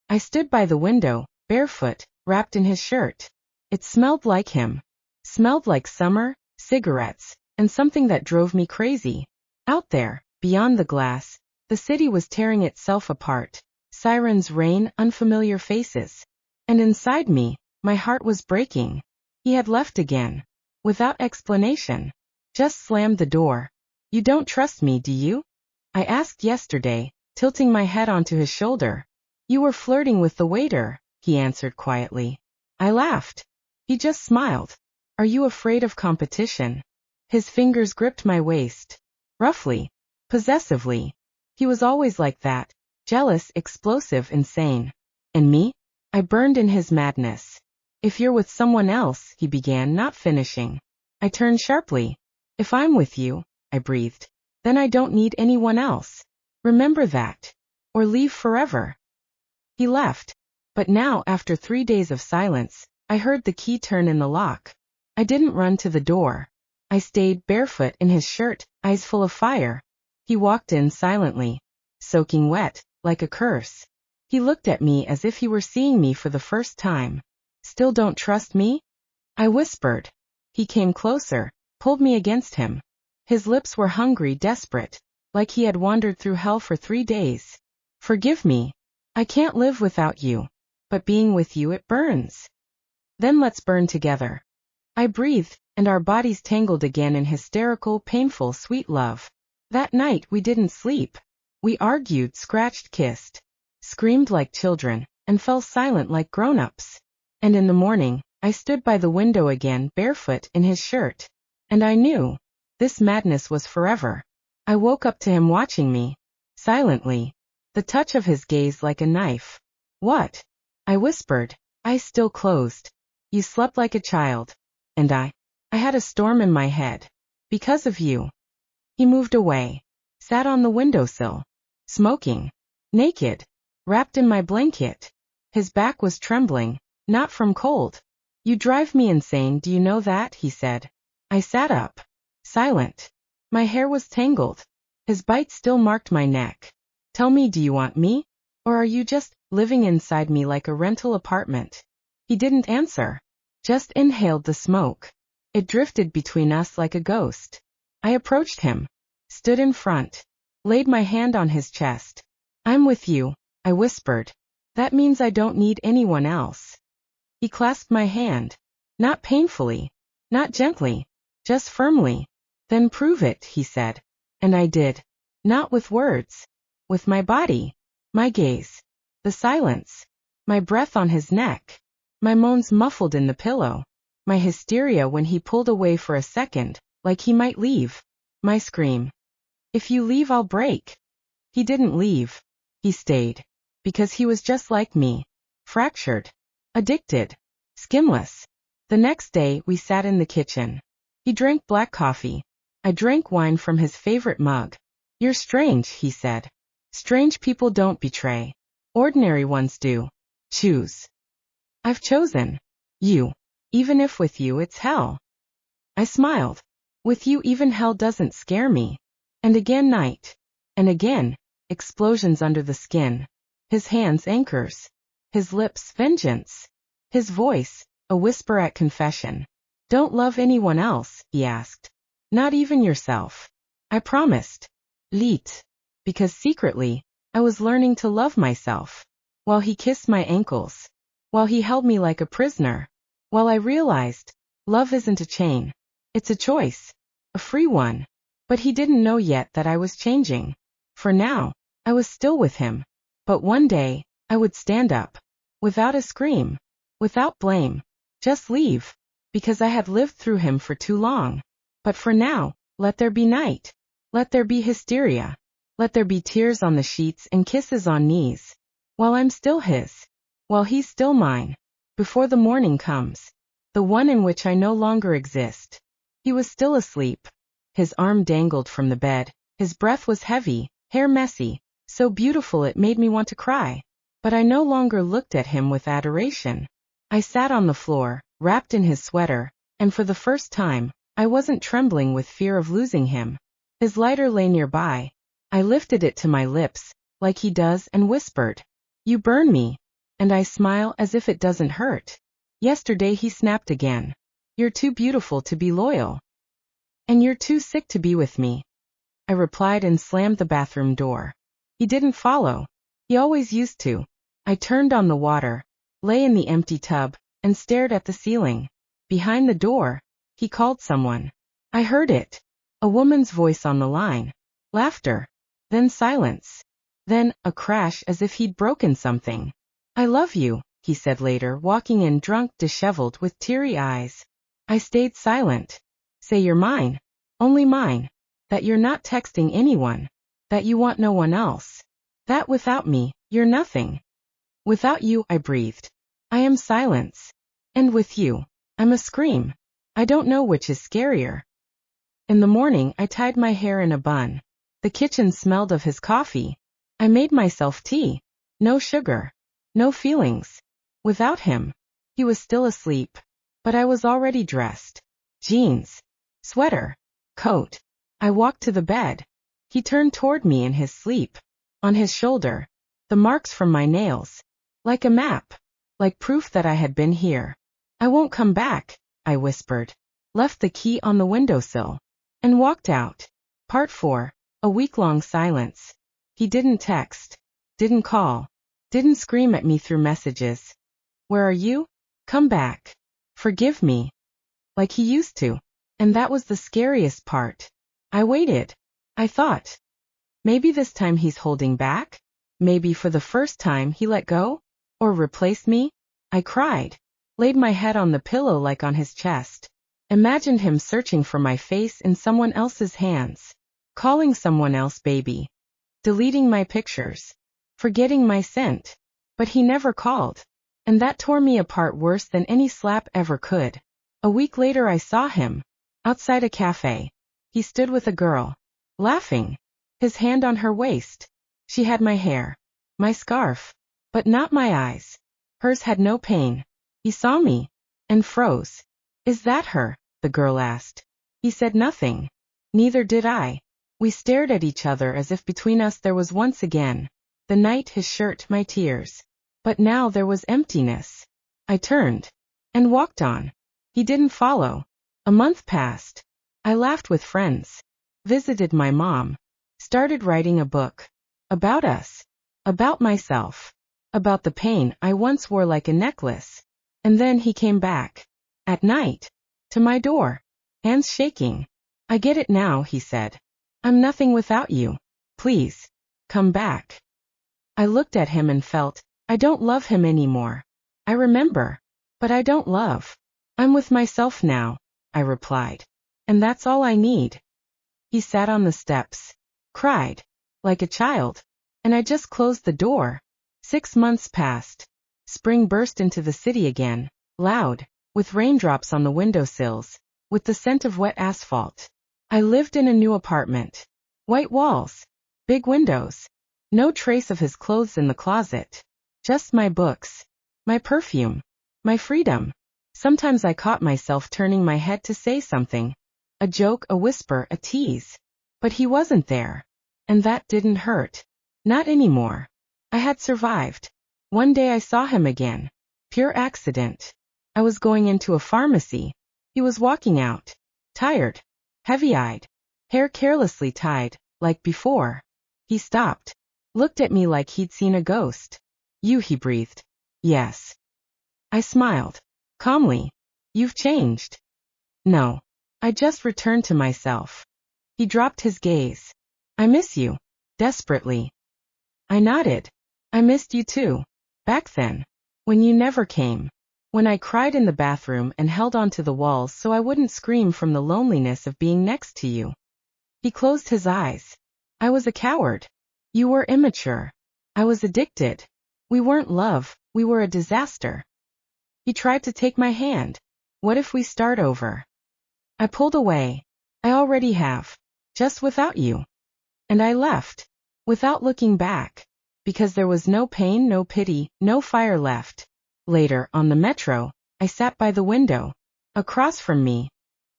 I stood by the window, barefoot, wrapped in his shirt. It smelled like him. Smelled like summer, cigarettes, and something that drove me crazy. Out there, beyond the glass, the city was tearing itself apart. Sirens, rain, unfamiliar faces. And inside me, my heart was breaking. He had left again. Without explanation. Just slammed the door. You don't trust me, do you? I asked yesterday, tilting my head onto his shoulder. You were flirting with the waiter, he answered quietly. I laughed. He just smiled. Are you afraid of competition? His fingers gripped my waist. Roughly. Possessively. He was always like that. Jealous, explosive, insane. And me? I burned in his madness. If you're with someone else, he began, not finishing. I turned sharply. If I'm with you, I breathed, then I don't need anyone else. Remember that. Or leave forever. He left. But now, after 3 days of silence, I heard the key turn in the lock. I didn't run to the door. I stayed barefoot in his shirt, eyes full of fire. He walked in silently, soaking wet, like a curse. He looked at me as if he were seeing me for the first time. Still don't trust me? I whispered. He came closer, pulled me against him. His lips were hungry, desperate, like he had wandered through hell for 3 days. Forgive me. I can't live without you. But being with you, it burns. Then let's burn together. I breathed, and our bodies tangled again in hysterical, painful, sweet love. That night we didn't sleep. We argued, scratched, kissed, screamed like children, and fell silent like grown-ups. And in the morning, I stood by the window again, barefoot in his shirt. And I knew. This madness was forever. I woke up to him watching me. Silently. The touch of his gaze like a knife. What? I whispered. Eyes still closed. You slept like a child. And I had a storm in my head. Because of you. He moved away. Sat on the windowsill. Smoking. Naked. Wrapped in my blanket. His back was trembling. Not from cold. You drive me insane, do you know that? He said. I sat up. Silent. My hair was tangled. His bite still marked my neck. Tell me, do you want me? Or are you just living inside me like a rental apartment? He didn't answer. Just inhaled the smoke. It drifted between us like a ghost. I approached him. Stood in front. Laid my hand on his chest. I'm with you, I whispered. That means I don't need anyone else. He clasped my hand. Not painfully. Not gently. Just firmly. Then prove it, he said. And I did. Not with words. With my body. My gaze. The silence. My breath on his neck. My moans muffled in the pillow. My hysteria when he pulled away for a second, like he might leave. My scream. If you leave, I'll break. He didn't leave. He stayed. Because he was just like me. Fractured. Addicted. Skinless. The next day, we sat in the kitchen. He drank black coffee. I drank wine from his favorite mug. You're strange, he said. Strange people don't betray. Ordinary ones do. Choose. I've chosen. You. Even if with you it's hell. I smiled. With you even hell doesn't scare me. And again night. And again, explosions under the skin. His hands anchors. His lips vengeance. His voice, a whisper at confession. Don't love anyone else, he asked. Not even yourself. I promised. Leet. Because secretly, I was learning to love myself. While he kissed my ankles. While he held me like a prisoner. While I realized, love isn't a chain. It's a choice. A free one. But he didn't know yet that I was changing. For now, I was still with him. But one day, I would stand up. Without a scream. Without blame. Just leave. Because I had lived through him for too long. But for now, let there be night. Let there be hysteria. Let there be tears on the sheets and kisses on knees. While I'm still his. While he's still mine. Before the morning comes. The one in which I no longer exist. He was still asleep. His arm dangled from the bed. His breath was heavy, hair messy, so beautiful it made me want to cry. But I no longer looked at him with adoration. I sat on the floor, wrapped in his sweater, and for the first time, I wasn't trembling with fear of losing him. His lighter lay nearby. I lifted it to my lips, like he does, and whispered, You burn me. And I smile as if it doesn't hurt. Yesterday he snapped again. You're too beautiful to be loyal. And you're too sick to be with me. I replied and slammed the bathroom door. He didn't follow. He always used to. I turned on the water, lay in the empty tub, and stared at the ceiling. Behind the door, he called someone. I heard it. A woman's voice on the line. Laughter. Then silence. Then, a crash as if he'd broken something. I love you, he said later, walking in drunk, disheveled, with teary eyes. I stayed silent. Say you're mine. Only mine. That you're not texting anyone. That you want no one else. That without me, you're nothing. Without you, I breathed. I am silence. And with you, I'm a scream. I don't know which is scarier. In the morning, I tied my hair in a bun. The kitchen smelled of his coffee. I made myself tea. No sugar. No feelings. Without him. He was still asleep. But I was already dressed. Jeans. Sweater. Coat. I walked to the bed. He turned toward me in his sleep. On his shoulder. The marks from my nails. Like a map. Like proof that I had been here. I won't come back, I whispered. Left the key on the windowsill. And walked out. Part 4. A week-long silence. He didn't text. Didn't call. Didn't scream at me through messages. Where are you? Come back. Forgive me. Like he used to. And that was the scariest part. I waited. I thought. Maybe this time he's holding back? Maybe for the first time he let go? Or replaced me? I cried. Laid my head on the pillow like on his chest. Imagined him searching for my face in someone else's hands. Calling someone else baby. Deleting my pictures. Forgetting my scent. But he never called. And that tore me apart worse than any slap ever could. A week later I saw him. Outside a cafe. He stood with a girl. Laughing. His hand on her waist. She had my hair. My scarf. But not my eyes. Hers had no pain. He saw me. And froze. Is that her? The girl asked. He said nothing. Neither did I. We stared at each other as if between us there was once again. The night, his shirt, my tears. But now there was emptiness. I turned. And walked on. He didn't follow. A month passed. I laughed with friends. Visited my mom. Started writing a book. About us. About myself. About the pain I once wore like a necklace. And then he came back. At night. To my door. Hands shaking. I get it now, he said. I'm nothing without you. Please. Come back. I looked at him and felt, I don't love him anymore. I remember. But I don't love. I'm with myself now, I replied. And that's all I need. He sat on the steps. Cried. Like a child. And I just closed the door. 6 months passed. Spring burst into the city again. Loud. With raindrops on the windowsills. With the scent of wet asphalt. I lived in a new apartment. White walls. Big windows. No trace of his clothes in the closet. Just my books. My perfume. My freedom. Sometimes I caught myself turning my head to say something. A joke, a whisper, a tease. But he wasn't there. And that didn't hurt. Not anymore. I had survived. One day I saw him again. Pure accident. I was going into a pharmacy. He was walking out. Tired. Heavy-eyed. Hair carelessly tied, like before. He stopped. Looked at me like he'd seen a ghost. You, he breathed. Yes. I smiled. Calmly. You've changed. No. I just returned to myself. He dropped his gaze. I miss you. Desperately. I nodded. I missed you too. Back then. When you never came. When I cried in the bathroom and held onto the walls so I wouldn't scream from the loneliness of being next to you. He closed his eyes. I was a coward. You were immature. I was addicted. We weren't love, we were a disaster. He tried to take my hand. What if we start over? I pulled away. I already have. Just without you. And I left. Without looking back. Because there was no pain, no pity, no fire left. Later, on the metro, I sat by the window. Across from me.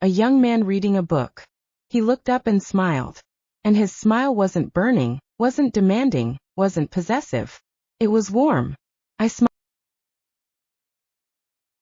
A young man reading a book. He looked up and smiled. And his smile wasn't burning, wasn't demanding, wasn't possessive. It was warm. I smiled.